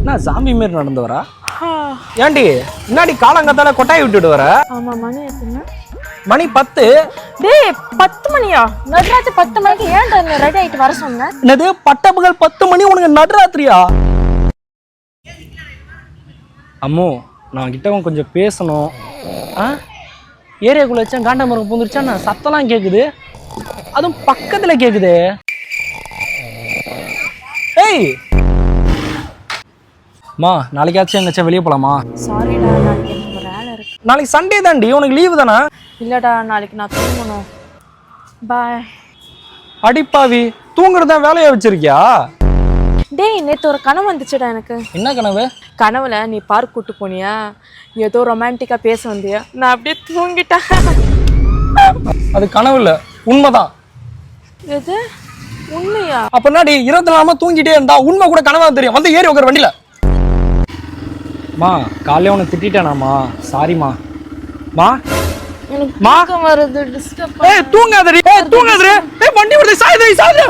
என்ன சாமி மாரி நடந்து வரா? ஏண்டி முன்னாடி காலங்கத்தால கொட்டாய் விட்டுட்டு வர? ஆமா, மணி எத்தனை? மணி 10. டேய் 10 மணியா? நடுராத்திரி 10 மணிக்கு ஏன்டா என்ன ரெடி ஆயிட்டு வர சொன்ன? என்னது பட்டப்பகல் 10 மணி உனக்கு நடுராத்திரியா? அம்மோ நான் கிட்ட கொஞ்சம் பேசணும். ஏரியாக்குள்ள வச்சா காண்டா மரம் பூந்துருச்சா நான் சத்தம்லாம் கேக்குது. அதுவும் பக்கத்துல கேக்குது. ஏய் மா நாளைக்காச்சும் எங்கேயாச்சும் வெளியே போலாமா? சாரிடா, நாளைக்கு எனக்கு ஒரு வேலை இருக்கு. நாளைக்கு சண்டே தான்டி, உனக்கு லீவு தானே? இல்லடா, நாளைக்கு நான் தூங்கணும். பாய். அடிப்பாவி, தூங்குறதா வேலையா வச்சிருக்கியா? டேய் நேத்து ஒரு கனவு வந்துச்சுடா எனக்கு. என்ன கனவு? கனவுல நீ பார்க் கூட்டு போனியா, ஏதோ ரொமான்டிக்கா பேச வந்தியா, நான் அப்படியே தூங்கிட்டேன். அது கனவு இல்ல, உண்மைதான். எது உண்மையா? அப்ப என்னடி 24 நாம தூங்கிட்டே இருந்தா உண்மை கூட கனவா தெரியும். வந்து ஏறி உட்கார் வண்டியில. மா காலையில உனக்கு திட்டானாமா? சாரிமா. மா எனக்கு தூக்கம் வருது, டிஸ்டர்ப். ஏய் தூங்காதடி, ஏய் தூங்காதடி. ஏய் வண்டி வருது, சாயுது சாயுது.